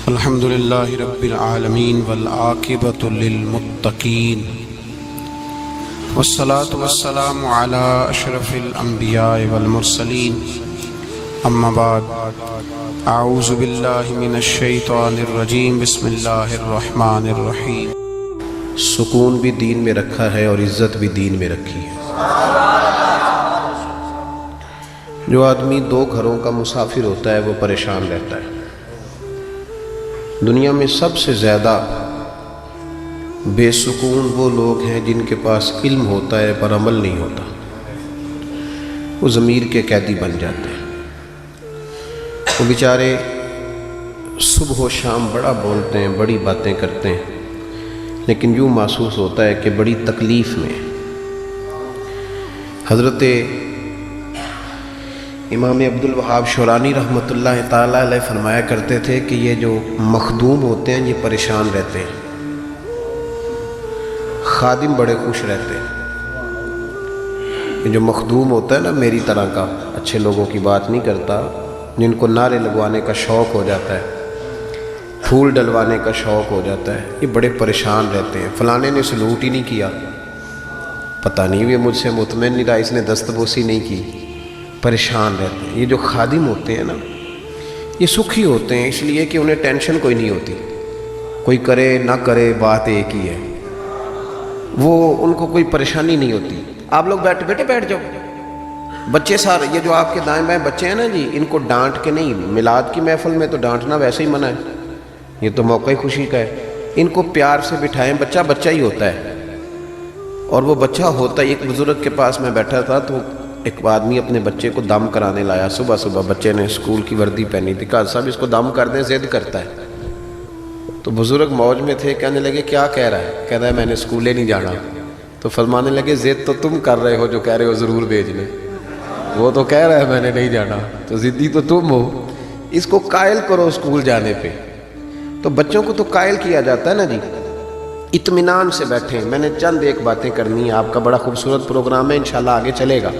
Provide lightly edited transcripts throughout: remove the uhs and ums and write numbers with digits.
الحمد للہ رب العالمین والعاقبۃ للمتقین والصلاة والسلام علی اشرف الانبیاء والمرسلین اما بعد اعوذ باللہ من الشیطان الرجیم بسم اللہ الرحمن الرحیم۔ سکون بھی دین میں رکھا ہے اور عزت بھی دین میں رکھی ہے۔ جو آدمی دو گھروں کا مسافر ہوتا ہے وہ پریشان رہتا ہے۔ دنیا میں سب سے زیادہ بے سکون وہ لوگ ہیں جن کے پاس علم ہوتا ہے پر عمل نہیں ہوتا، وہ ضمیر کے قیدی بن جاتے ہیں۔ وہ بیچارے صبح و شام بڑا بولتے ہیں، بڑی باتیں کرتے ہیں، لیکن یوں محسوس ہوتا ہے کہ بڑی تکلیف میں۔ حضرت امام عبدالوہاب شورانی رحمۃ اللہ تعالیٰ علیہ فرمایا کرتے تھے کہ یہ جو مخدوم ہوتے ہیں یہ پریشان رہتے ہیں، خادم بڑے خوش رہتے ہیں۔ یہ جو مخدوم ہوتا ہے نا میری طرح کا، اچھے لوگوں کی بات نہیں کرتا، جن کو نعرے لگوانے کا شوق ہو جاتا ہے، پھول ڈلوانے کا شوق ہو جاتا ہے، یہ بڑے پریشان رہتے ہیں۔ فلانے نے سلوٹ ہی نہیں کیا، پتہ نہیں یہ مجھ سے مطمئن نہیں رہا، اس نے دستبوسی نہیں کی، پریشان رہتے ہیں۔ یہ جو خادم ہوتے ہیں نا یہ سکھی ہوتے ہیں، اس لیے کہ انہیں ٹینشن کوئی نہیں ہوتی، کوئی کرے نہ کرے بات ایک ہی ہے، وہ ان کو کوئی پریشانی نہیں ہوتی۔ آپ لوگ بیٹھ جاؤ، بچے سارے یہ جو آپ کے دائیں بائیں بچے ہیں نا جی، ان کو ڈانٹ کے نہیں، میلاد کی محفل میں تو ڈانٹنا ویسے ہی منع ہے، یہ تو موقع خوشی کا ہے۔ ان کو پیار سے بٹھائیں، بچہ بچہ ہی ہوتا ہے، اور وہ بچہ ہوتا ہے۔ ایک بزرگ کے پاس میں بیٹھا تھا تو ایک آدمی اپنے بچے کو دم کرانے لایا، صبح صبح بچے نے اسکول کی وردی پہنی تھی، کہا صاحب اس کو دم کر دیں، ضد کرتا ہے۔ تو بزرگ موج میں تھے، کہنے لگے کیا کہہ رہا ہے؟ کہہ رہا ہے میں نے اسکولے نہیں جانا۔ تو فرمانے لگے ضد تو تم کر رہے ہو جو کہہ رہے ہو ضرور بھیجنے، وہ تو کہہ رہا ہے میں نے نہیں جانا، تو ضدی تو تم ہو، اس کو قائل کرو اسکول جانے پہ۔ تو بچوں کو تو قائل کیا جاتا ہے نا جی۔ اطمینان سے بیٹھیں۔ میں نے چند ایک باتیں کرنی ہیں، آپ کا بڑا خوبصورت پروگرام ہے، انشاءاللہ آگے چلے گا،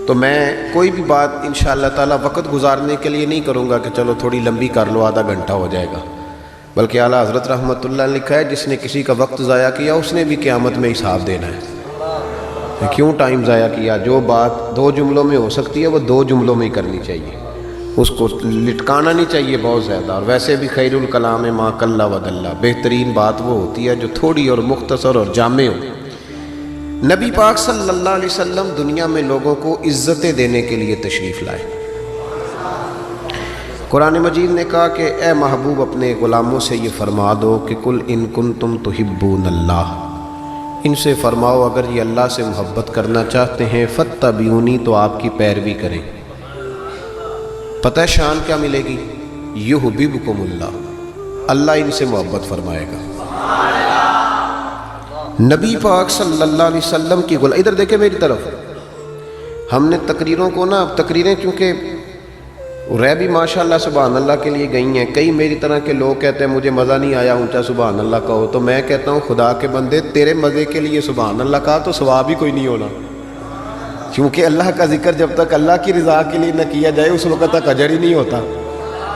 تو میں کوئی بھی بات انشاءاللہ تعالیٰ وقت گزارنے کے لیے نہیں کروں گا کہ چلو تھوڑی لمبی کر لو، آدھا گھنٹہ ہو جائے گا، بلکہ اعلیٰ حضرت رحمۃ اللہ نے لکھا ہے جس نے کسی کا وقت ضائع کیا اس نے بھی قیامت میں حساب دینا ہے۔ کیوں ٹائم ضائع کیا؟ جو بات دو جملوں میں ہو سکتی ہے وہ دو جملوں میں ہی کرنی چاہیے، اس کو لٹکانا نہیں چاہیے بہت زیادہ۔ اور ویسے بھی خیر الکلام ما قل و دل، بہترین بات وہ ہوتی ہے جو تھوڑی اور مختصر اور جامع ہو۔ نبی پاک صلی اللہ علیہ وسلم دنیا میں لوگوں کو عزتیں دینے کے لیے تشریف لائے۔ قرآن مجید نے کہا کہ اے محبوب اپنے غلاموں سے یہ فرما دو کہ قل ان کنتم تحبون اللہ، ان سے فرماؤ اگر یہ اللہ سے محبت کرنا چاہتے ہیں فاتبعونی، تو آپ کی پیروی کریں۔ پتہ ہے شان کیا ملے گی؟ یحببکم اللہ، اللہ ان سے محبت فرمائے گا۔ نبی پاک صلی اللہ علیہ وسلم کی ادھر دیکھیں میری طرف، ہم نے تقریروں کو نا، تقریریں چونکہ رہ بھی ماشاءاللہ سبحان اللہ کے لیے گئی ہیں، کئی میری طرح کے لوگ کہتے ہیں مجھے مزہ نہیں آیا، اونچا سبحان اللہ کہو، تو میں کہتا ہوں خدا کے بندے تیرے مزے کے لیے سبحان اللہ کہا تو ثواب ہی کوئی نہیں ہونا، کیونکہ اللہ کا ذکر جب تک اللہ کی رضا کے لیے نہ کیا جائے اس وقت تک اجر ہی نہیں ہوتا۔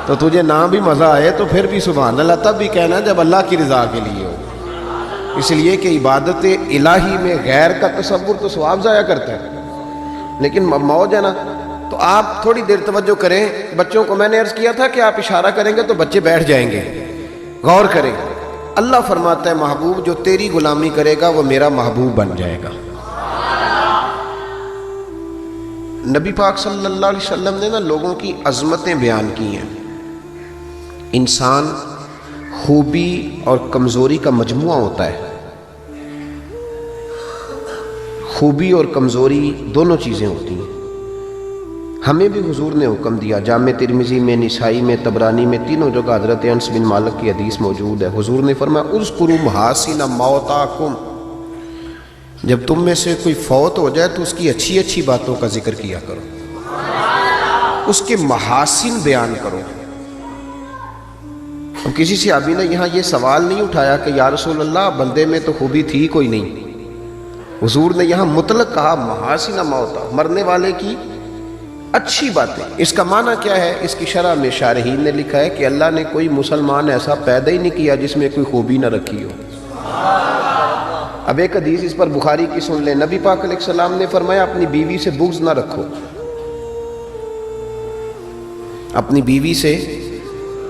تو تجھے نہ بھی مزہ آئے تو پھر بھی سبحان اللہ تب بھی کہنا جب اللہ کی رضا کے لیے ہو، اس لیے کہ عبادت الہی میں غیر کا تصور تو ثواب ضائع کرتا ہے۔ لیکن موج ہے نا، تو آپ تھوڑی دیر توجہ کریں۔ بچوں کو میں نے عرض کیا تھا کہ آپ اشارہ کریں گے تو بچے بیٹھ جائیں گے، غور کریں۔ اللہ فرماتا ہے محبوب جو تیری غلامی کرے گا وہ میرا محبوب بن جائے گا۔ نبی پاک صلی اللہ علیہ وسلم نے نا لوگوں کی عظمتیں بیان کی ہیں۔ انسان خوبی اور کمزوری کا مجموعہ ہوتا ہے، خوبی اور کمزوری دونوں چیزیں ہوتی ہیں۔ ہمیں بھی حضور نے حکم دیا، جامع ترمذی میں، نسائی میں، طبرانی میں، تینوں جگہ حضرت انس بن مالک کی حدیث موجود ہے۔ حضور نے فرمایا اذکروا محاسن موتاکم، جب تم میں سے کوئی فوت ہو جائے تو اس کی اچھی اچھی باتوں کا ذکر کیا کرو، اس کے محاسن بیان کرو۔ اب کسی صحابی نے یہاں یہ سوال نہیں اٹھایا کہ یا رسول اللہ بندے میں تو خوبی تھی کوئی نہیں، حضور نے یہاں مطلق کہا محاسن موتا، مرنے والے کی اچھی باتیں. اس کا معنی کیا ہے؟ اس کی شرح میں شارحین نے لکھا ہے کہ اللہ نے کوئی مسلمان ایسا پیدا ہی نہیں کیا جس میں کوئی خوبی نہ رکھی ہو. اب ایک حدیث اس پر بخاری کی سن لیں. نبی پاک علیہ السلام نے فرمایا اپنی بیوی سے بغض نہ رکھو. اپنی بیوی سے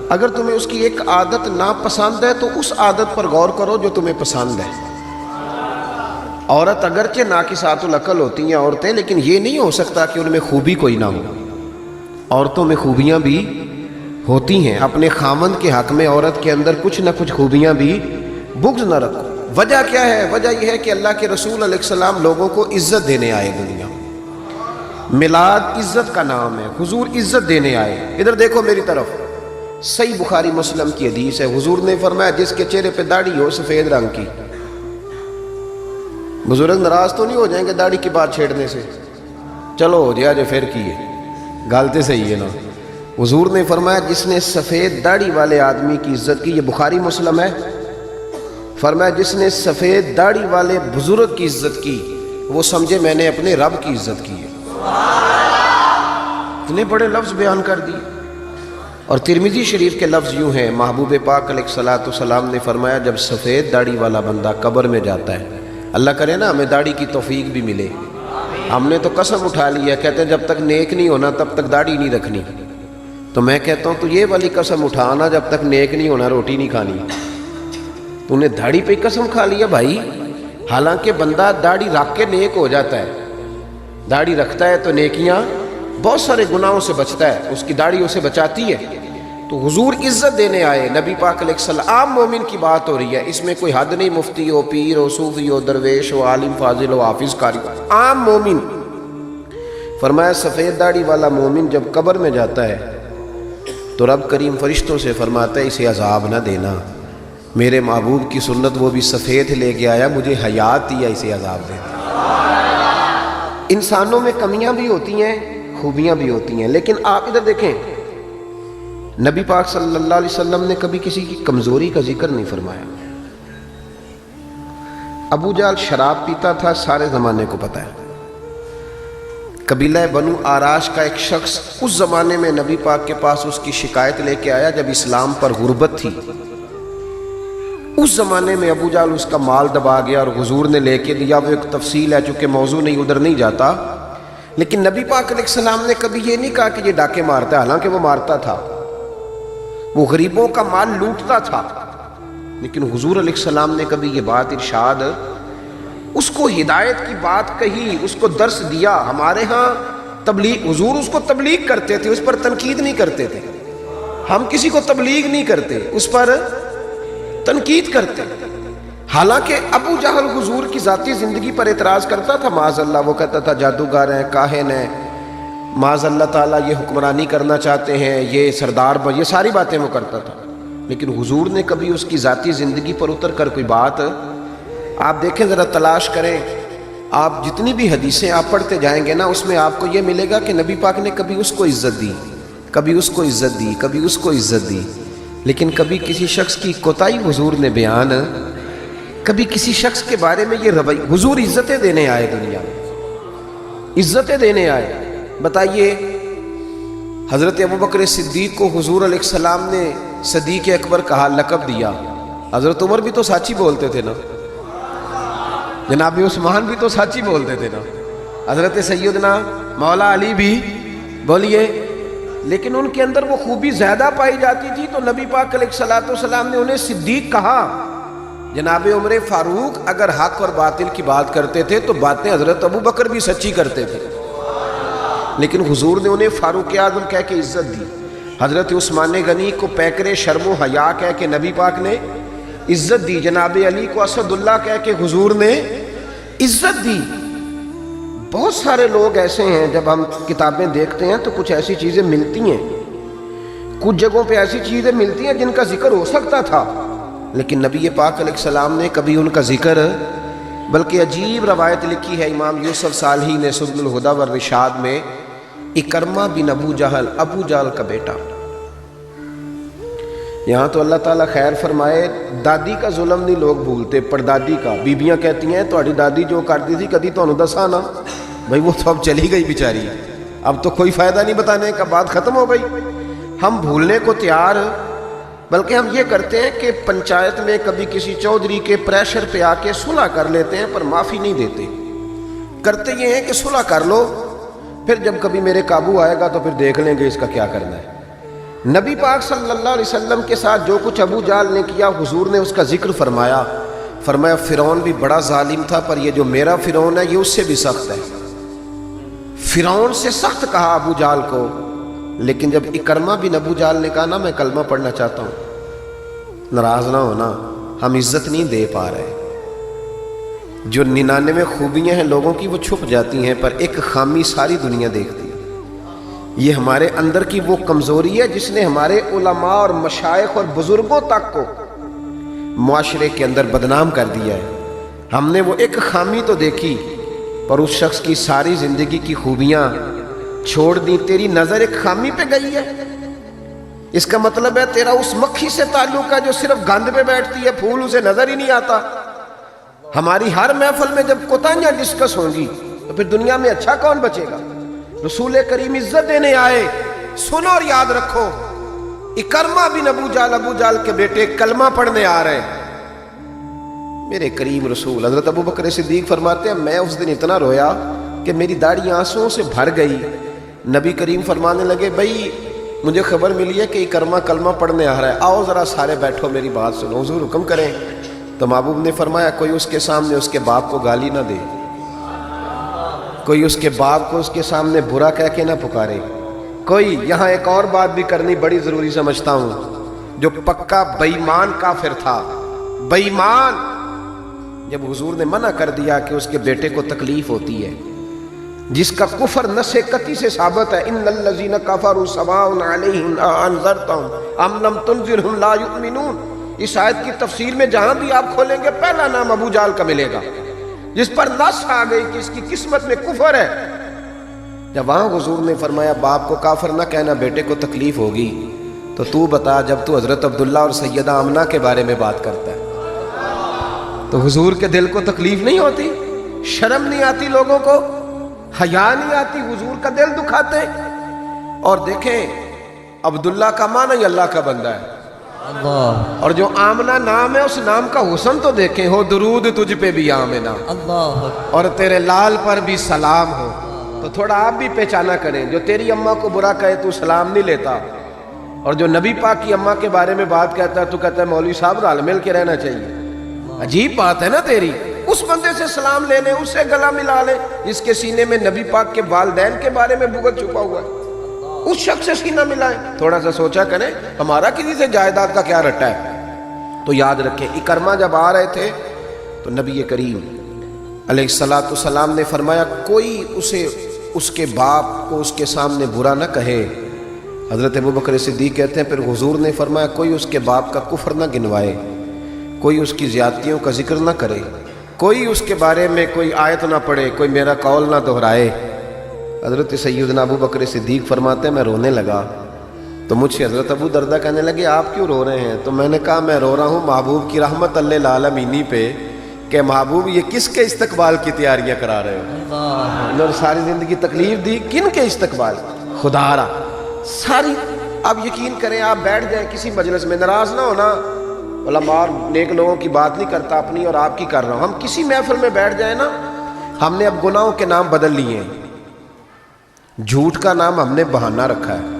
اگر تمہیں اس کی ایک عادت ناپسند ہے تو اس عادت پر غور کرو جو تمہیں پسند ہے. عورت اگرچہ ناقصات العقل ہوتی ہیں عورتیں، لیکن یہ نہیں ہو سکتا کہ ان میں خوبی کوئی نہ ہو. عورتوں میں خوبیاں بھی ہوتی ہیں. اپنے خامند کے حق میں عورت کے اندر کچھ نہ کچھ خوبیاں بھی. بغض نہ رکھو. وجہ کیا ہے؟ وجہ یہ ہے کہ اللہ کے رسول علیہ السلام لوگوں کو عزت دینے آئے دنیا. میلاد عزت کا نام ہے. حضور عزت دینے آئے. ادھر دیکھو میری طرف. صحیح بخاری مسلم کی حدیث ہے. حضور نے فرمایا جس کے چہرے پہ داڑھی ہو سفید رنگ کی. بزرگ ناراض تو نہیں ہو جائیں گے داڑھی کی بات چھیڑنے سے؟ چلو ہو جائے جو پھر کی ہے، گالتے صحیح ہے نا. حضور نے فرمایا جس نے سفید داڑھی والے آدمی کی عزت کی، یہ بخاری مسلم ہے، فرمایا جس نے سفید داڑھی والے بزرگ کی عزت کی وہ سمجھے میں نے اپنے رب کی عزت کی ہے. اتنے بڑے لفظ بیان کر دی. اور ترمذی شریف کے لفظ یوں ہیں، محبوب پاک علیہ الصلوۃ والسلام نے فرمایا جب سفید داڑھی والا بندہ قبر میں جاتا ہے، اللہ کرے نا ہمیں داڑھی کی توفیق بھی ملے. ہم نے تو قسم اٹھا لی ہے، کہتے ہیں جب تک نیک نہیں ہونا تب تک داڑھی نہیں رکھنی. تو میں کہتا ہوں تو یہ والی قسم اٹھانا جب تک نیک نہیں ہونا روٹی نہیں کھانی. تو نے داڑھی پہ قسم کھا لیا بھائی. حالانکہ بندہ داڑھی رکھ کے نیک ہو جاتا ہے. داڑھی رکھتا ہے تو نیکیاں، بہت سارے گناہوں سے بچتا ہے، اس کی داڑھی اسے بچاتی ہے. تو حضور عزت دینے آئے. نبی پاک علیہ السلام، عام مومن کی بات ہو رہی ہے، اس میں کوئی حد نہیں، مفتی ہو، پیر ہو، صوفی ہو، درویش ہو، عالم فاضل ہو، حافظ قاری ہو، عام مومن. فرمایا سفید داڑھی والا مومن جب قبر میں جاتا ہے تو رب کریم فرشتوں سے فرماتا ہے اسے عذاب نہ دینا، میرے محبوب کی سنت وہ بھی سفید لے کے آیا، مجھے حیات دیا، اسے عذاب دینا. انسانوں میں کمیاں بھی ہوتی ہیں، خوبیاں بھی ہوتی ہیں. لیکن آپ ادھر دیکھیں، نبی پاک صلی اللہ علیہ وسلم نے کبھی کسی کی کمزوری کا ذکر نہیں فرمایا. ابو جہل شراب پیتا تھا، سارے زمانے کو پتہ ہے. قبیلہ بنو آراش کا ایک شخص اس زمانے میں نبی پاک کے پاس اس کی شکایت لے کے آیا جب اسلام پر غربت تھی. اس زمانے میں ابو جہل اس کا مال دبا گیا اور حضور نے لے کے دیا. وہ ایک تفصیل ہے، چونکہ موضوع نہیں، ادھر نہیں جاتا. لیکن نبی پاک علیہ السلام نے کبھی یہ نہیں کہا کہ یہ ڈاکے مارتا ہے، حالانکہ وہ مارتا تھا، وہ غریبوں کا مال لوٹتا تھا. لیکن حضور علیہ السلام نے کبھی یہ بات ارشاد، اس کو ہدایت کی بات کہی، اس کو درس دیا. ہمارے ہاں تبلیغ، حضور اس کو تبلیغ کرتے تھے، اس پر تنقید نہیں کرتے تھے. ہم کسی کو تبلیغ نہیں کرتے، اس پر تنقید کرتے. حالانکہ ابو جہل حضور کی ذاتی زندگی پر اعتراض کرتا تھا، معاذ اللہ. وہ کہتا تھا جادوگر ہیں، کاہن ہیں، معاذ اللہ تعالیٰ یہ حکمرانی کرنا چاہتے ہیں، یہ سردار، یہ ساری باتیں وہ کرتا تھا. لیکن حضور نے کبھی اس کی ذاتی زندگی پر اتر کر کوئی بات، آپ دیکھیں ذرا تلاش کریں، آپ جتنی بھی حدیثیں آپ پڑھتے جائیں گے نا، اس میں آپ کو یہ ملے گا کہ نبی پاک نے کبھی اس کو عزت دی، کبھی اس کو عزت دی، کبھی اس کو عزت دی. لیکن کبھی کسی شخص کی کوتاہی حضور نے بیان، کبھی کسی شخص کے بارے میں یہ رویہ. حضور عزتیں دینے آئے دنیا میں، عزتیں دینے آئے. بتائیے حضرت ابوبکر صدیق کو حضور علیہ السلام نے صدیق اکبر کہا، لقب دیا. حضرت عمر بھی تو سچ ہی بولتے تھے نا، جناب عثمان بھی تو سچ ہی بولتے تھے نا، حضرت سیدنا مولا علی بھی بولیے. لیکن ان کے اندر وہ خوبی زیادہ پائی جاتی تھی، تو نبی پاک علیہ الصلوۃ والسلام نے انہیں صدیق کہا. جناب عمر فاروق اگر حق اور باطل کی بات کرتے تھے تو باتیں حضرت ابوبکر بھی سچی کرتے تھے، لیکن حضور نے انہیں فاروق اعظم کہہ کے عزت دی. حضرت عثمان غنی کو پیکر شرم و حیا کہہ کے نبی پاک نے عزت دی. جناب علی کو اسد اللہ کہہ کے حضور نے عزت دی. بہت سارے لوگ ایسے ہیں، جب ہم کتابیں دیکھتے ہیں تو کچھ ایسی چیزیں ملتی ہیں، کچھ جگہوں پہ ایسی چیزیں ملتی ہیں جن کا ذکر ہو سکتا تھا، لیکن نبی پاک علیہ السلام نے کبھی ان کا ذکر، بلکہ عجیب روایت لکھی ہے امام یوسف صالحی نے سبل الہدی والرشاد میں، اکرمہ بن ابو جہل، ابو جہل کا بیٹا. یہاں تو اللہ تعالیٰ خیر فرمائے، دادی کا ظلم نہیں لوگ بھولتے، پردادی کا. بیبیاں کہتی ہیں تہاڈی دادی جو کرتی تھی کدی تانوں دسا نا، بھائی وہ تو اب چلی گئی بیچاری. اب تو کوئی فائدہ نہیں بتانے کا، بات ختم ہو گئی. ہم بھولنے کو تیار، بلکہ ہم یہ کرتے ہیں کہ پنچایت میں کبھی کسی چودھری کے پریشر پہ آ کے صلح کر لیتے ہیں پر معافی نہیں دیتے. کرتے یہ ہیں کہ صلح کر لو، پھر جب کبھی میرے قابو آئے گا تو پھر دیکھ لیں گے اس کا کیا کرنا ہے. نبی پاک صلی اللہ علیہ وسلم کے ساتھ جو کچھ ابو جہل نے کیا، حضور نے اس کا ذکر فرمایا. فرمایا فرعون بھی بڑا ظالم تھا، پر یہ جو میرا فرعون ہے یہ اس سے بھی سخت ہے. فرعون سے سخت کہا ابو جہل کو، لیکن جب اکرمہ بن ابو جہل نے کہا نا میں کلمہ پڑھنا چاہتا ہوں، ناراض نہ ہونا، ہم عزت نہیں دے پا رہے. جو 99 خوبیاں ہیں لوگوں کی وہ چھپ جاتی ہیں، پر ایک خامی ساری دنیا دیکھتی ہے. یہ ہمارے اندر کی وہ کمزوری ہے جس نے ہمارے علماء اور مشائخ اور بزرگوں تک کو معاشرے کے اندر بدنام کر دیا ہے. ہم نے وہ ایک خامی تو دیکھی، پر اس شخص کی ساری زندگی کی خوبیاں چھوڑ دی. تیری نظر ایک خامی پہ گئی ہے، اس کا مطلب ہے تیرا اس مکھی سے تعلق ہے جو صرف گند پہ بیٹھتی ہے، پھول اسے نظر ہی نہیں آتا. ہماری ہر محفل میں جب کوتاہیاں ڈسکس ہوں گی تو پھر دنیا میں اچھا کون بچے گا؟ رسول کریم عزت دینے آئے. سنو اور یاد رکھو، اکرمہ بن ابو جہل کے بیٹے کلمہ پڑھنے آ رہے ہیں. میرے کریم رسول حضرت ابو بکر صدیق فرماتے ہیں میں اس دن اتنا رویا کہ میری داڑھی آنسوؤں سے بھر گئی. نبی کریم فرمانے لگے بھائی مجھے خبر ملی ہے کہ اکرمہ کلمہ پڑھنے آ رہا ہے، آؤ ذرا سارے بیٹھو میری بات سنو، حضور حکم کریں. تو محبوب نے فرمایا کوئی اس کے سامنے اس کے باپ کو گالی نہ دے، کوئی اس کے باپ کو اس کے سامنے برا کہہ کے نہ پکارے. کوئی یہاں ایک اور بات بھی کرنی بڑی ضروری سمجھتا ہوں، جو پکا بے ایمان کافر تھا، بے ایمان، جب حضور نے منع کر دیا کہ اس کے بیٹے کو تکلیف ہوتی ہے، جس کا کفر نص قطعی سے ثابت ہے، ان الذین کفروا سواء علیہم انذرتہم ام لم تنذرہم لا یؤمنون. اس آیت کی تفسیر میں جہاں بھی آپ کھولیں گے پہلا نام ابو جہل کا ملے گا، جس پر نص آ گئی کہ اس کی قسمت میں کفر ہے. جب وہاں حضور نے فرمایا باپ کو کافر نہ کہنا، بیٹے کو تکلیف ہوگی، تو بتا جب تو حضرت عبداللہ اور سیدہ آمنہ کے بارے میں بات کرتا ہے تو حضور کے دل کو تکلیف نہیں ہوتی؟ شرم نہیں آتی لوگوں کو؟ حیا نہیں آتی؟ حضور کا دل دکھاتے. اور دیکھیں عبداللہ کا معنی ہی اللہ کا بندہ ہے، اللہ. اور جو آمنہ نام ہے اس نام کا حسن تو دیکھیں، ہو درود تجھ پہ بھی آمنہ، اللہ، اور تیرے لال پر بھی سلام ہو. تو تھوڑا آپ بھی پہچانا کریں، جو تیری اماں کو برا کہے تو سلام نہیں لیتا، اور جو نبی پاک کی اماں کے بارے میں بات کہتا ہے تو کہتا ہے مولوی صاحب رل مل کے رہنا چاہیے. عجیب بات ہے نا تیری. اس بندے سے سلام لے لیں، اس سے گلا ملا لیں جس کے سینے میں نبی پاک کے والدین کے بارے میں بغض چھپا ہوا ہے، اس شخص سے سینہ ملائیں. تھوڑا سا سوچا کریں ہمارا کسی سے جائیداد کا کیا رٹا ہے. تو یاد رکھیں اکرمہ جب آ رہے تھے تو نبی کریم علیہ السلام نے فرمایا کوئی اسے اس کے باپ کو اس کے سامنے برا نہ کہے. حضرت ابو بکر صدیق کہتے ہیں پھر حضور نے فرمایا کوئی اس کے باپ کا کفر نہ گنوائے، کوئی اس کی زیادتیوں کا ذکر نہ کرے، کوئی اس کے بارے میں کوئی آیت نہ پڑھے، کوئی میرا قول نہ دہرائے. حضرت سیدنا ابو بکر صدیق فرماتے ہیں میں رونے لگا تو مجھ سے حضرت ابو دردہ کہنے لگے آپ کیوں رو رہے ہیں؟ تو میں نے کہا میں رو رہا ہوں محبوب کی رحمت للعالمین پہ کہ محبوب یہ کس کے استقبال کی تیاریاں کرا رہے ہو؟ اور ساری زندگی تکلیف دی کن کے استقبال؟ خدا را ساری. اب یقین کریں آپ بیٹھ جائیں کسی مجلس میں، ناراض نہ ہونا، علماء اور نیک لوگوں کی بات نہیں کرتا، اپنی اور آپ کی کر رہا ہوں. ہم کسی محفل میں بیٹھ جائیں نا، ہم نے اب گناہوں کے نام بدل لیے ہیں. جھوٹ کا نام ہم نے بہانہ رکھا ہے،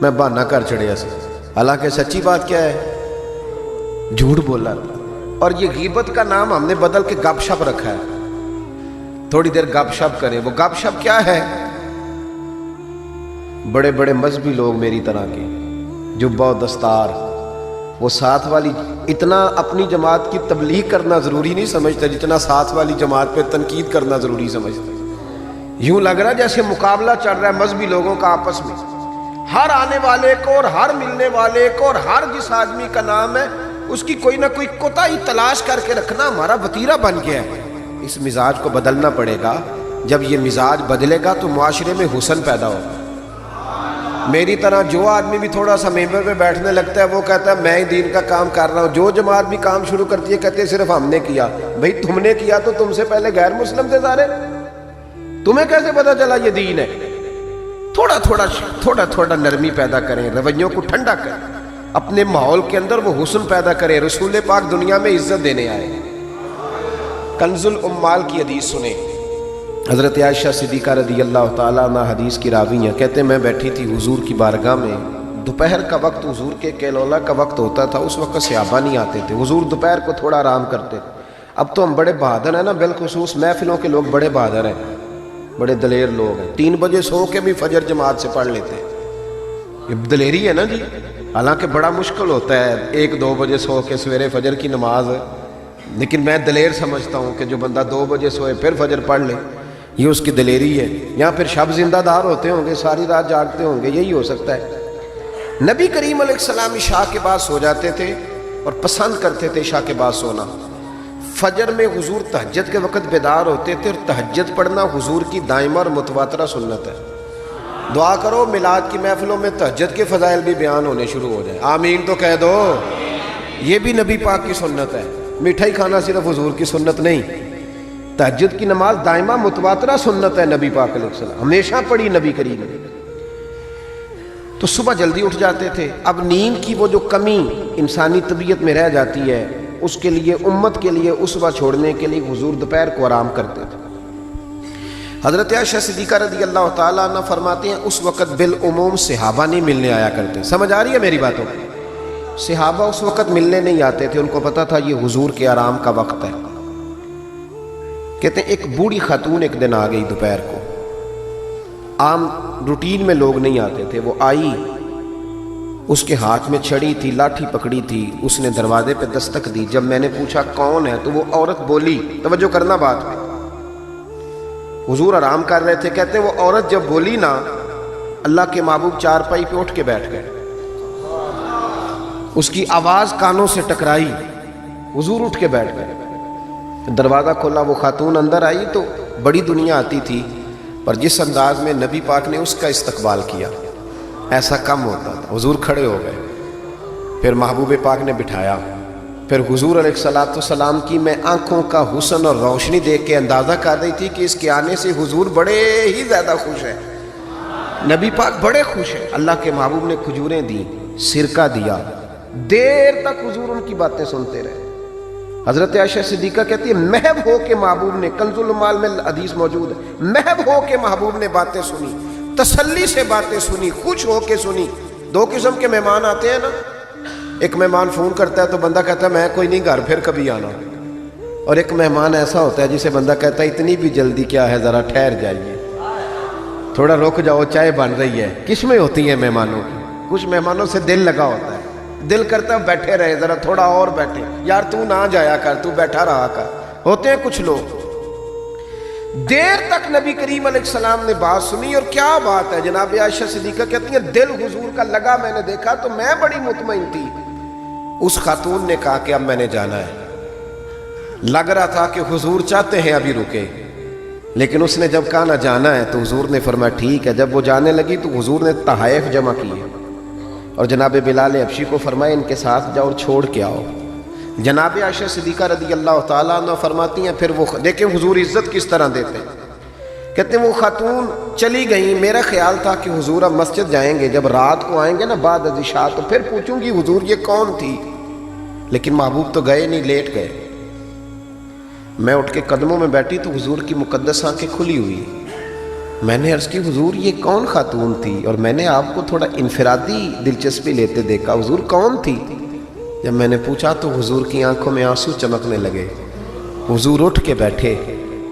میں بہانہ کر چڑھیا سے، حالانکہ سچی بات کیا ہے؟ جھوٹ بولا. اور یہ غیبت کا نام ہم نے بدل کے گپ شپ رکھا ہے. تھوڑی دیر گپ شپ کریں. وہ گپ شپ کیا ہے؟ بڑے بڑے مذہبی لوگ میری طرح کے جبہ و دستار، وہ ساتھ والی اتنا اپنی جماعت کی تبلیغ کرنا ضروری نہیں سمجھتے جتنا ساتھ والی جماعت پہ تنقید کرنا ضروری سمجھتے. یوں لگ رہا جیسے مقابلہ چل رہا ہے مذہبی لوگوں کا آپس میں، ہر آنے والے کو اور ہر ملنے والے کو اور ہر جس آدمی کا نام ہے اس کی کوئی نہ کوئی کوتاہی تلاش کر کے رکھنا ہمارا وتیرہ بن گیا ہے. اس مزاج کو بدلنا پڑے گا. جب یہ مزاج بدلے گا تو معاشرے میں حسن پیدا ہوگا. میری طرح جو آدمی بھی تھوڑا سا ممبر پہ بیٹھنے لگتا ہے وہ کہتا ہے میں ہی دین کا کام کر رہا ہوں. جو جماعت بھی کام شروع کرتی ہے کہتے ہیں صرف ہم نے کیا. بھئی تم نے کیا تو تم سے پہلے غیر مسلم تھے سارے، تمہیں کیسے پتا چلا یہ دین ہے؟ تھوڑا تھوڑا نرمی پیدا کریں، رویوں کو ٹھنڈا کریں، اپنے ماحول کے اندر وہ حسن پیدا کریں۔ رسول پاک دنیا میں عزت دینے آئے۔ کنز الامال کی حدیث سنیں، حضرت عائشہ صدیقہ رضی اللہ تعالیٰ عنہ حدیث کی راوی ہیں، کہتے ہیں میں بیٹھی تھی حضور کی بارگاہ میں، دوپہر کا وقت حضور کے کیلولا کا وقت ہوتا تھا، اس وقت صحابہ نہیں آتے تھے، حضور دوپہر کو تھوڑا آرام کرتے تھے۔ اب تو ہم بڑے بہادر ہیں نا، بالخصوص محفلوں کے لوگ بڑے بہادر ہیں، بڑے دلیر لوگ ہیں، 3 بجے سو کے بھی فجر جماعت سے پڑھ لیتے ہیں، یہ دلیری ہے نا جی۔ حالانکہ بڑا مشکل ہوتا ہے 1-2 بجے سو کے سویرے فجر کی نماز، لیکن میں دلیر سمجھتا ہوں کہ جو بندہ 2 بجے سوئے پھر فجر پڑھ لے، یہ اس کی دلیری ہے۔ یا پھر شب زندہ دار ہوتے ہوں گے، ساری رات جاگتے ہوں گے، یہی ہو سکتا ہے۔ نبی کریم علیہ السلام عشاء کے بعد سو جاتے تھے اور پسند کرتے تھے عشاء کے بعد سونا۔ فجر میں حضور تہجد کے وقت بیدار ہوتے تھے، اور تہجد پڑھنا حضور کی دائمہ اور متواترہ سنت ہے۔ دعا کرو میلاد کی محفلوں میں تہجد کے فضائل بھی بیان ہونے شروع ہو جائیں، آمین تو کہہ دو۔ یہ بھی نبی پاک کی سنت ہے، مٹھائی کھانا صرف حضور کی سنت نہیں، تہجد کی نماز دائمہ متواترہ سنت ہے نبی پاک علیہ السلام، ہمیشہ پڑھی نبی کریم نے۔ تو صبح جلدی اٹھ جاتے تھے۔ اب نیند کی وہ جو کمی انسانی طبیعت میں رہ جاتی ہے، اس کے لیے امت کے لیے اسوہ چھوڑنے کے لیے حضور دوپہر کو آرام کرتے تھے۔ حضرت عائشہ صدیقہ رضی اللہ تعالیٰ عنہ فرماتے ہیں اس وقت بالعموم صحابہ نہیں ملنے آیا کرتے۔ سمجھ آ رہی ہے میری باتوں؟ صحابہ اس وقت ملنے نہیں آتے تھے، ان کو پتا تھا یہ حضور کے آرام کا وقت ہے۔ کہتے ہیں ایک بوڑھی خاتون ایک دن آ گئی دوپہر کو، عام روٹین میں لوگ نہیں آتے تھے، وہ آئی، اس کے ہاتھ میں چھڑی تھی، لاٹھی پکڑی تھی، اس نے دروازے پہ دستک دی۔ جب میں نے پوچھا کون ہے تو وہ عورت بولی، توجہ کرنا بات پہ، حضور آرام کر رہے تھے، کہتے ہیں وہ عورت جب بولی نا، اللہ کے محبوب چارپائی پہ اٹھ کے بیٹھ گئے، اس کی آواز کانوں سے ٹکرائی، حضور اٹھ کے بیٹھ گئے۔ دروازہ کھولا، وہ خاتون اندر آئی تو بڑی دنیا آتی تھی، پر جس انداز میں نبی پاک نے اس کا استقبال کیا ایسا کم ہوتا تھا۔ حضور کھڑے ہو گئے، پھر محبوب پاک نے بٹھایا، پھر حضور علیہ السلام کی میں آنکھوں کا حسن اور روشنی دیکھ کے اندازہ کر رہی تھی کہ اس کے آنے سے حضور بڑے ہی زیادہ خوش ہیں، نبی پاک بڑے خوش ہیں۔ اللہ کے محبوب نے کھجوریں دی، سرکہ دیا، دیر تک حضور ان کی باتیں سنتے رہے۔ حضرت عائشہ صدیقہ کہتی ہے محب ہو کے محبوب نے، کنز الامال میں حدیث موجود ہے، محب ہو کے محبوب نے باتیں سنی، تسلی سے باتیں سنی، خوش ہو کے سنی۔ 2 قسم کے مہمان آتے ہیں نا، ایک مہمان فون کرتا ہے تو بندہ کہتا ہے میں کوئی نہیں گھر، پھر کبھی آنا، اور ایک مہمان ایسا ہوتا ہے جسے بندہ کہتا ہے اتنی بھی جلدی کیا ہے، ذرا ٹھہر جائیے، تھوڑا رک جاؤ، چائے بن رہی ہے۔ قسمیں ہوتی ہیں مہمانوں کی، کچھ مہمانوں سے دل لگا ہوتا ہے، دل کرتا ہے بیٹھے رہے، ذرا تھوڑا اور بیٹھے، یار تو نہ جایا کر، تو بیٹھا رہا کر۔ ہوتے ہیں کچھ لوگ۔ دیر تک نبی کریم علیہ السلام نے بات سنی، اور کیا بات ہے، جناب عائشہ صدیقہ کہتی ہیں دل حضور کا لگا، میں نے دیکھا تو میں بڑی مطمئن تھی۔ اس خاتون نے کہا کہ اب میں نے جانا ہے۔ لگ رہا تھا کہ حضور چاہتے ہیں ابھی رکے، لیکن اس نے جب کہا نہ جانا ہے تو حضور نے فرمایا ٹھیک ہے۔ جب وہ جانے لگی تو حضور نے تحائف جمع کیے اور جناب بلال حبشی کو فرمایا ان کے ساتھ جاؤ اور چھوڑ کے آؤ۔ جناب عائشہ صدیقہ رضی اللہ تعالیٰ عنہ فرماتی ہیں پھر وہ دیکھیں حضور عزت کس طرح دیتے ہیں، کہتے ہیں وہ خاتون چلی گئیں، میرا خیال تھا کہ حضور اب مسجد جائیں گے، جب رات کو آئیں گے نا بعد از عشاء تو پھر پوچھوں گی حضور یہ کون تھی، لیکن محبوب تو گئے نہیں، لیٹ گئے۔ میں اٹھ کے قدموں میں بیٹھی تو حضور کی مقدس آنکھیں کھلی ہوئی، میں نے عرض کی حضور یہ کون خاتون تھی، اور میں نے آپ کو تھوڑا انفرادی دلچسپی لیتے دیکھا، حضور کون تھی؟ جب میں نے پوچھا تو حضور کی آنکھوں میں آنسو چمکنے لگے، حضور اٹھ کے بیٹھے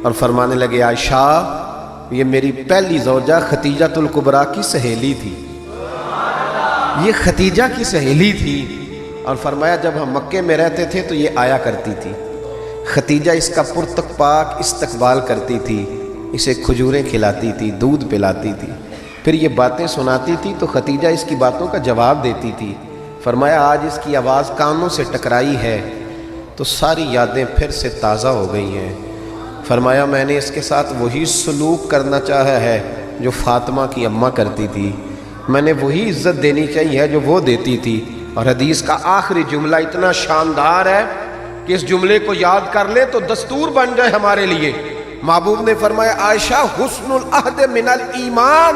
اور فرمانے لگے عائشہ یہ میری پہلی زوجہ ختیجہ الکبریٰ کی سہیلی تھی، یہ ختیجہ کی سہیلی تھی، اور فرمایا جب ہم مکے میں رہتے تھے تو یہ آیا کرتی تھی، ختیجہ اس کا پرتک پاک استقبال کرتی تھی، اسے کھجوریں کھلاتی تھی، دودھ پلاتی تھی، پھر یہ باتیں سناتی تھی تو ختیجہ اس کی باتوں کا جواب دیتی تھی۔ فرمایا آج اس کی آواز کانوں سے ٹکرائی ہے تو ساری یادیں پھر سے تازہ ہو گئی ہیں۔ فرمایا میں نے اس کے ساتھ وہی سلوک کرنا چاہا ہے جو فاطمہ کی اماں کرتی تھی، میں نے وہی عزت دینی چاہیے جو وہ دیتی تھی۔ اور حدیث کا آخری جملہ اتنا شاندار ہے کہ اس جملے کو یاد کر لیں تو دستور بن جائے ہمارے لیے۔ محبوب نے فرمایا عائشہ حسن العہد من الایمان،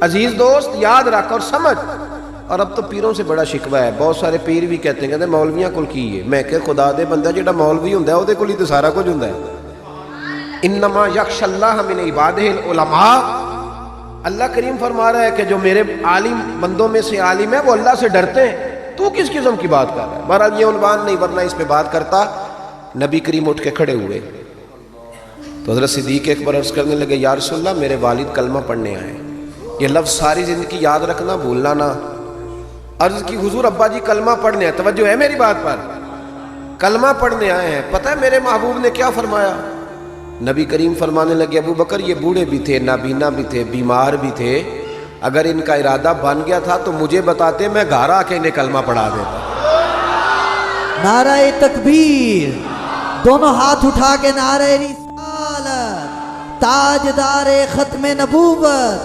عزیز دوست یاد رکھ اور سمجھ. اور اب تو پیروں سے بڑا شکوہ ہے. بہت سارے پیر بھی کہتے ہیں مولویاں کول کی ہے. میں کہ خدا دے بندہ جڑا مولوی ہوندا ہے اودے کول ہی تو سارا کچھ ہوندا ہے. انما یخشى اللہ من عبادہ العلماء. اللہ کریم فرما رہا ہے کہ جو میرے عالم بندوں میں سے عالم ہے وہ اللہ سے ڈرتے ہیں. تو کس قسم کی بات کر رہا ہے؟ بہرحال یہ عنوان نہیں ورنہ اس پہ بات کرتا. نبی کریم اٹھ کے کھڑے ہوئے تو حضرت صدیق اکبر عرض کرنے لگے یا رسول اللہ میرے والد کلمہ پڑھنے آئے. یہ لفظ ساری زندگی یاد رکھنا بھولنا نہ. عرض کی حضور ابا جی کلمہ پڑھنے آئے. توجہ ہے میری بات پر؟ کلمہ پڑھنے آئے ہیں. پتہ ہے میرے محبوب نے کیا فرمایا؟ نبی کریم فرمانے لگے ابو بکر یہ بوڑھے بھی تھے, نابینا بھی تھے, بیمار بھی تھے. اگر ان کا ارادہ بن گیا تھا تو مجھے بتاتے, میں گھر آ کے انہیں کلمہ پڑھا دیتا. نعرہ تکبیر, دونوں ہاتھ اٹھا کے نعرہ رسالت, تاجدار ختم نبوت,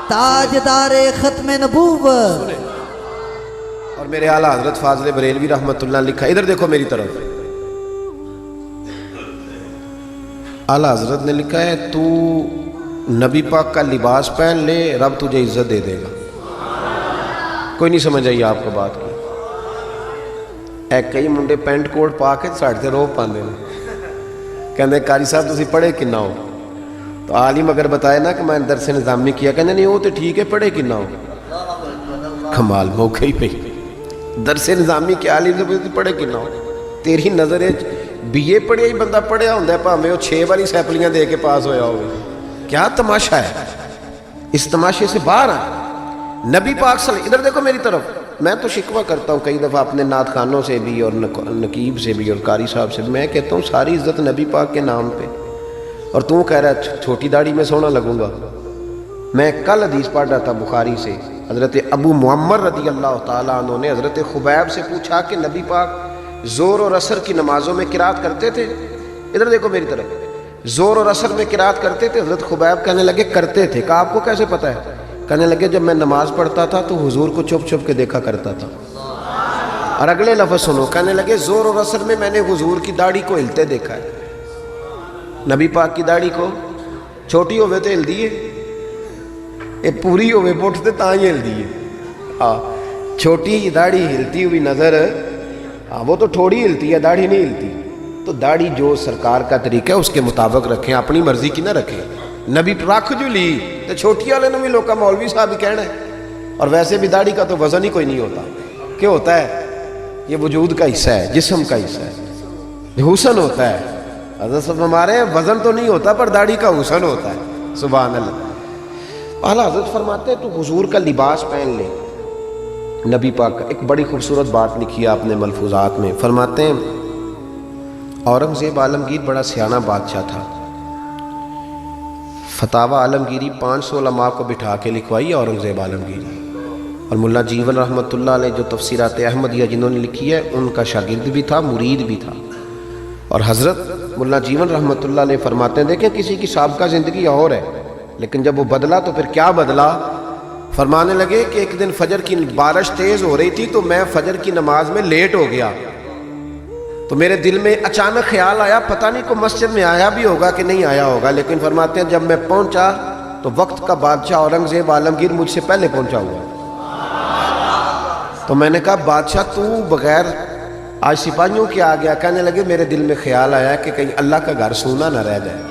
تاجدار ختم نبوت. اور میرے اعلیٰ حضرت فاضل بریلوی رحمۃ اللہ نے لکھا, ادھر دیکھو میری طرف. اعلیٰ حضرت نے لکھا ہے تو نبی پاک کا لباس پہن لے رب تجھے عزت دے دے گا. کوئی نہیں سمجھ آئی آپ کو بات کی؟ کئی منڈے پینٹ کوٹ پا کے ساڑھے سے روب پاندے ہیں. کہندے قاری صاحب تسی پڑھے کنا ہو؟ تو عالم اگر بتائے نا کہ میں درس نظامی کیا, کہندے نہیں وہ تو ٹھیک ہے, پڑھے کنا ہو؟ کمال موقع ہی پہ درس نظامی کے عالم سے پڑھے کنا ہو؟ تیری نظر بی اے پڑھیا ہی بندہ پڑھیا ہوندہ ہے پاہمیں وہ 6 باری سیپلیاں دے کے پاس ہویا ہوگا. کیا تماشا ہے؟ اس تماشے سے باہر آئے. نبی پاک صلی اللہ علیہ وسلم, ادھر دیکھو میری طرف. میں تو شکوہ کرتا ہوں کئی دفعہ اپنے نعت خانوں سے بھی اور نقیب سے بھی اور قاری صاحب سے بھی. میں کہتا ہوں ساری عزت نبی پاک کے نام پہ, اور تو کہہ رہا ہے چھوٹی داڑھی میں سونا لگوں گا. میں کل حدیث پڑھ رہا تھا بخاری سے, حضرت ابو معمر رضی اللہ تعالیٰ عنہ نے حضرت خبیب سے پوچھا کہ نبی پاک زور اور عصر کی نمازوں میں قرات کرتے تھے؟ ادھر دیکھو میری طرف. زور اور عصر میں قرات کرتے تھے؟ حضرت خبیب کہنے لگے کرتے تھے. کہا آپ کو کیسے پتہ ہے؟ کہنے لگے جب میں نماز پڑھتا تھا تو حضور کو چھپ چھپ کے دیکھا کرتا تھا. اور اگلے لفظ سنو, کہنے لگے زور اور عصر میں نے حضور کی داڑھی کو ہلتے دیکھا ہے. نبی پاک کی داڑھی کو چھوٹی ہوئے تو ہل دیے, یہ پوری ہوئے پٹھتے تاں ہی ہل دیے. چھوٹی داڑھی ہلتی ہوئی نظر, وہ تو تھوڑی ہلتی ہے, داڑھی نہیں ہلتی. تو داڑھی جو سرکار کا طریقہ ہے اس کے مطابق رکھیں, اپنی مرضی کی نہ رکھیں. نبی رکھ جو لی تو چھوٹی والے نے بھی لوگ کا مولوی صاحب ہی کہنا ہے. اور ویسے بھی داڑھی کا تو وزن ہی کوئی نہیں ہوتا. کیا ہوتا ہے؟ یہ وجود کا حصہ ہے, جسم کا حصہ ہے, حسن ہوتا ہے. حضرت صاحب ہمارے وزن تو نہیں ہوتا پر داڑھی کا حسن ہوتا ہے. سبحان اللہ. اعلیٰ حضرت فرماتے ہیں تو حضور کا لباس پہن لے. نبی پاک کا ایک بڑی خوبصورت بات لکھی ہے آپ نے ملفوظات میں. فرماتے ہیں اورنگزیب عالمگیر بڑا سیانہ بادشاہ تھا. فتاوی عالمگیری 500 علماء کو بٹھا کے لکھوائی اورنگزیب عالمگیری. اور ملا جیون رحمۃ اللہ علیہ جو تفسیرات احمدیہ جنہوں نے لکھی ہے ان کا شاگرد بھی تھا, مرید بھی تھا. اور حضرت ملا جیون رحمۃ اللہ علیہ فرماتے ہیں دیکھیں کسی کی سابقہ زندگی اور ہے, لیکن جب وہ بدلا تو پھر کیا بدلا. فرمانے لگے کہ ایک دن فجر کی بارش تیز ہو رہی تھی تو میں فجر کی نماز میں لیٹ ہو گیا. تو میرے دل میں اچانک خیال آیا پتہ نہیں کو مسجد میں آیا بھی ہوگا کہ نہیں آیا ہوگا. لیکن فرماتے ہیں جب میں پہنچا تو وقت کا بادشاہ اورنگزیب عالمگیر مجھ سے پہلے پہنچا ہوا. تو میں نے کہا بادشاہ تو بغیر آج سپاہیوں کے آ گیا. کہنے لگے میرے دل میں خیال آیا کہ کہیں اللہ کا گھر سونا نہ رہ جائے.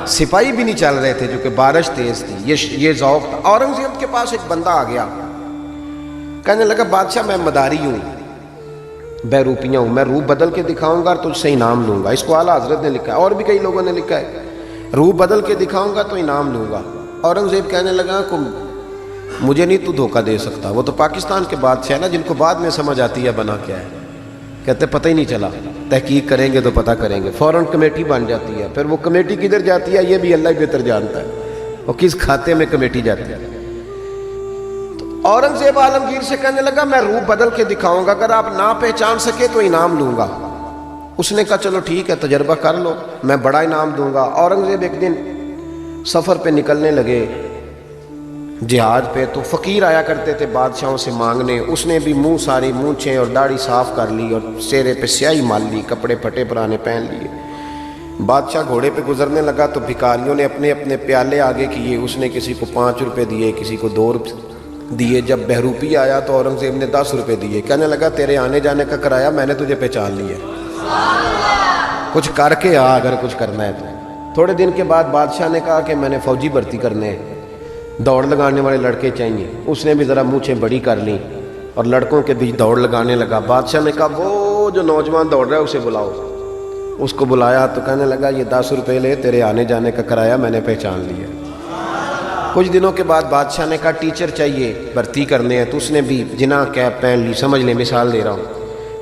سپاہی بھی نہیں چل رہے تھے جو کہ بارش تیز تھی. یہ ذوق تھا. اورنگزیب کے پاس ایک بندہ آ گیا, کہنے لگا بادشاہ میں مداری ہوں, بہروپیاں ہوں, میں روپ بدل کے دکھاؤں گا تو تجھ سے انعام لوں گا. اس کو اعلیٰ حضرت نے لکھا ہے اور بھی کئی لوگوں نے لکھا ہے, روپ بدل کے دکھاؤں گا تو انعام لوں گا. اورنگزیب کہنے لگا کہ مجھے نہیں تو دھوکہ دے سکتا. وہ تو پاکستان کے بادشاہ ہے نا جن کو بعد میں سمجھ آتی ہے بنا کیا ہے. کہتے پتہ ہی نہیں چلا, تحقیق کریں گے تو پتہ کریں گے. فوراً کمیٹی بن جاتی ہے. پھر وہ کمیٹی کدھر جاتی ہے یہ بھی اللہ ہی بہتر جانتا ہے, وہ کس کھاتے میں کمیٹی جاتی ہے. اورنگزیب عالمگیر سے کہنے لگا میں روپ بدل کے دکھاؤں گا, اگر آپ نہ پہچان سکے تو انعام لوں گا. اس نے کہا چلو ٹھیک ہے تجربہ کر لو, میں بڑا انعام دوں گا. اورنگزیب ایک دن سفر پہ نکلنے لگے جہاد پہ, تو فقیر آیا کرتے تھے بادشاہوں سے مانگنے. اس نے بھی منہ ساری مونچھیں اور داڑھی صاف کر لی اور چہرے پہ سیاہی مال لی, کپڑے پھٹے پرانے پہن لیے. بادشاہ گھوڑے پہ گزرنے لگا تو بھکاریوں نے اپنے اپنے پیالے آگے کیے، اس نے کسی کو 5 روپے دیے، کسی کو 2 روپے دیے۔ جب بہروپی آیا تو اورنگزیب نے 10 روپے دیے، کہنے لگا تیرے آنے جانے کا کرایہ میں نے تجھے پہچان لیا، کچھ کر کے آ اگر کچھ کرنا ہے تو۔ تھوڑے دن کے بعد بادشاہ نے کہا کہ میں نے فوجی بھرتی کرنے ہیں، دوڑ لگانے والے لڑکے چاہیے۔ اس نے بھی ذرا مونچھیں بڑی کر لیں اور لڑکوں کے بیچ دوڑ لگانے لگا۔ بادشاہ نے کہا وہ جو نوجوان دوڑ رہا ہے اسے بلاؤ۔ اس کو بلایا تو کہنے لگا یہ 10 روپے لے، تیرے آنے جانے کا کرایہ میں نے پہچان لیا۔ کچھ دنوں کے بعد بادشاہ نے کہا ٹیچر چاہیے، بھرتی کرنے ہیں، تو اس نے بھی جناح کیپ پہن لی، سمجھ لیں مثال دے رہا ہوں،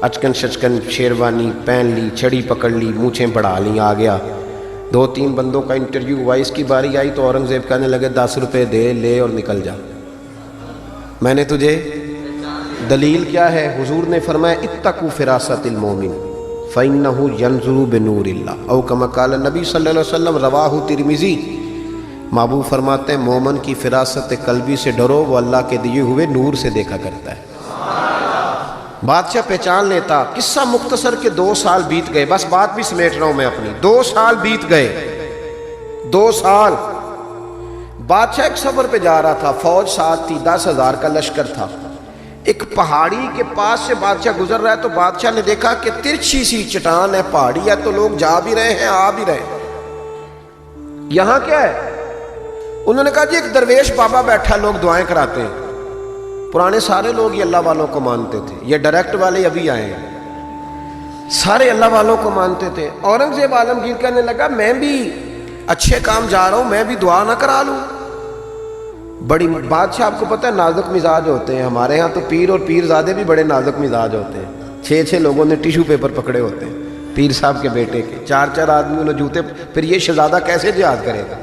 اچکن شچکن شیروانی پہن لی، چھڑی پکڑ لی، مونچھیں بڑھا لیں، آ گیا۔ 2-3 بندوں کا انٹرویو ہوا، اس کی باری آئی تو اورنگزیب کہنے لگے 10 روپے دے، لے اور نکل جا، میں نے تجھے۔ دلیل کیا ہے؟ حضور نے فرمایا اتقوا فراست المومن فإنه ينظر بنور اللہ، او کما قال نبی صلی اللہ علیہ وسلم، رواہ ترمذی۔ محبوب فرماتے ہیں مومن کی فراست قلبی سے ڈرو، وہ اللہ کے دیے ہوئے نور سے دیکھا کرتا ہے۔ بادشاہ پہچان لیتا۔ قصہ مختصر کے 2 سال بیت گئے، بس بات بھی سمیٹ رہا ہوں میں اپنی۔ 2 سال بیت گئے، 2 سال۔ بادشاہ ایک سفر پہ جا رہا تھا، فوج ساتھ تھی، 10,000 کا لشکر تھا۔ ایک پہاڑی کے پاس سے بادشاہ گزر رہا ہے تو بادشاہ نے دیکھا کہ ترچھی سی چٹان ہے، پہاڑی ہے، تو لوگ جا بھی رہے ہیں آ بھی رہے ہیں۔ یہاں کیا ہے؟ انہوں نے کہا جی ایک درویش بابا بیٹھا، لوگ دعائیں کراتے ہیں۔ پرانے سارے لوگ یہ اللہ والوں کو مانتے تھے، یہ ڈائریکٹ والے ابھی آئے ہیں، سارے اللہ والوں کو مانتے تھے۔ اورنگزیب عالمگیر کہنے لگا میں بھی اچھے کام جا رہا ہوں، میں بھی دعا نہ کرا لوں۔ بڑی بادشاہ آپ کو پتہ ہے نازک مزاج ہوتے ہیں، ہمارے ہاں تو پیر اور پیرزادے بھی بڑے نازک مزاج ہوتے ہیں۔ 6 لوگوں نے ٹیشو پیپر پکڑے ہوتے ہیں پیر صاحب کے بیٹے کے، 4 آدمیوں نے جوتے، پھر یہ شہزادہ کیسے جہاد کرے گا؟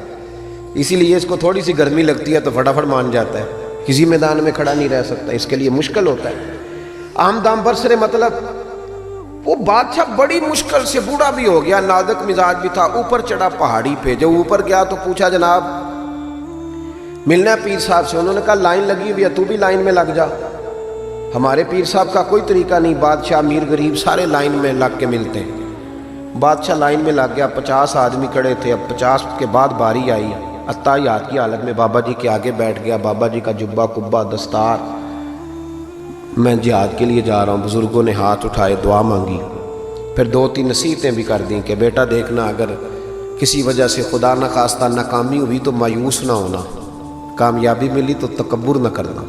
اسی لیے اس کو تھوڑی سی گرمی لگتی ہے تو فٹافٹ مان جاتا ہے، کسی میدان میں کھڑا نہیں رہ سکتا، اس کے لیے مشکل ہوتا ہے۔ آمدام برسرے مطلب وہ بادشاہ بڑی مشکل سے، بوڑھا بھی ہو گیا، نازک مزاج بھی تھا، اوپر چڑھا پہاڑی پہ۔ جب اوپر گیا تو پوچھا جناب ملنا ہے پیر صاحب سے؟ انہوں نے کہا لائن لگی ہوئی ہے، تو بھی لائن میں لگ جا۔ ہمارے پیر صاحب کا کوئی طریقہ نہیں، بادشاہ امیر غریب سارے لائن میں لگ کے ملتے ہیں۔ بادشاہ لائن میں لگ گیا، 50 آدمی کھڑے تھے۔ اب 50 کے بعد باری آئی، عطایات کی حالت میں بابا جی کے آگے بیٹھ گیا، بابا جی کا جبہ کبا دستار، میں جہاد کے لیے جا رہا ہوں۔ بزرگوں نے ہاتھ اٹھائے، دعا مانگی، پھر 2-3 نصیحتیں بھی کر دیں کہ بیٹا دیکھنا اگر کسی وجہ سے خدا نخواستہ ناکامی ہوئی تو مایوس نہ ہونا، کامیابی ملی تو تکبر نہ کرنا،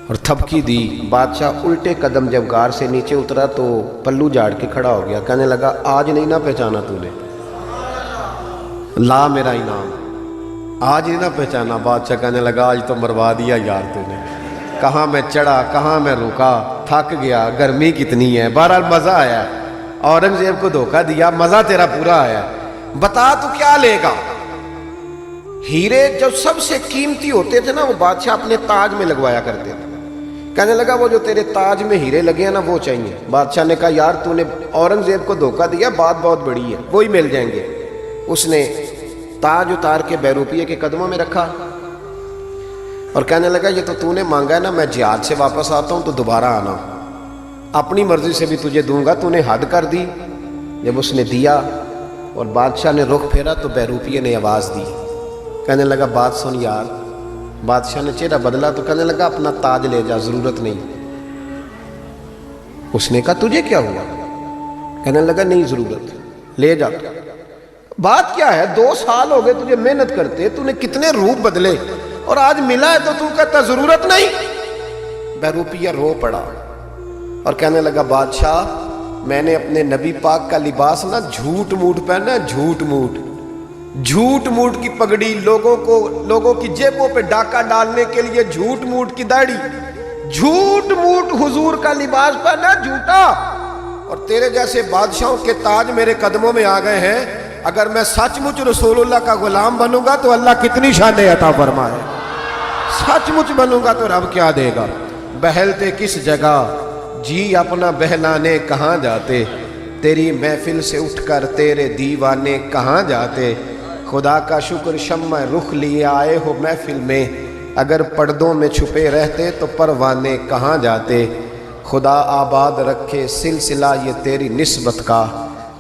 اور تھپکی دی۔ بادشاہ الٹے قدم جب غار سے نیچے اترا تو پلو جھاڑ کے کھڑا ہو گیا، کہنے لگا آج نہیں نہ پہچانا تو نے، لا میرا انعام، آج نہیں نہ پہچانا۔ بادشاہ کہنے لگا آج تو مروا دیا یار تو نے، کہاں میں چڑھا کہاں میں رکا، تھک گیا، گرمی کتنی ہے۔ بہرحال مزہ آیا، اورنگزیب کو دھوکہ دیا، مزہ تیرا پورا آیا، بتا تو کیا لے گا؟ ہیرے جو سب سے قیمتی ہوتے تھے نا وہ بادشاہ اپنے تاج میں لگوایا کرتے تھے۔ کہنے لگا وہ جو تیرے تاج میں ہیرے لگے ہیں نا وہ چاہیے۔ بادشاہ نے کہا یار تو نے اورنگزیب کو دھوکہ دیا، بات بہت بڑی ہے، وہی مل جائیں گے۔ اس نے تاج اتار کے بہروپیے کے قدموں میں رکھا اور کہنے لگا یہ تو نے مانگا ہے نا، میں جہاد سے واپس آتا ہوں تو دوبارہ آنا، اپنی مرضی سے بھی تجھے دوں گا، تو نے حد کر دی۔ جب اس نے دیا اور بادشاہ نے رخ پھیرا تو بہروپیے نے آواز دی، کہنے لگا بات سن یار۔ بادشاہ نے چہرہ بدلا تو کہنے لگا اپنا تاج لے جا، ضرورت نہیں۔ اس نے کہا تجھے کیا ہوا؟ کہنے لگا نہیں ضرورت، لے جا۔ بات کیا ہے؟ 2 سال ہو گئے تجھے محنت کرتے، تو نے کتنے روپ بدلے، اور آج ملا ہے تو کہتا ضرورت نہیں۔ بہروپیہ رو پڑا اور کہنے لگا بادشاہ میں نے اپنے نبی پاک کا لباس نا جھوٹ موٹ پہنا، جھوٹ موٹ کی پگڑی، لوگوں کی جیبوں پہ ڈاکہ ڈالنے کے لیے جھوٹ موٹ کی داڑھی، جھوٹ موٹ حضور کا لباس پہنا، جھوٹا۔ اور تیرے جیسے بادشاہوں کے تاج میرے قدموں میں آ گئے ہیں، اگر میں سچ مچ رسول اللہ کا غلام بنوں گا تو اللہ کتنی شان عطا فرمائے، سچ مچ بنوں گا تو رب کیا دے گا۔ بہلتے کس جگہ جی اپنا بہلانے کہاں جاتے، تیری محفل سے اٹھ کر تیرے دیوانے کہاں جاتے۔ خدا کا شکر شمع رخ لیے آئے ہو محفل میں، اگر پردوں میں چھپے رہتے تو پروانے کہاں جاتے۔ خدا آباد رکھے سلسلہ یہ تیری نسبت کا،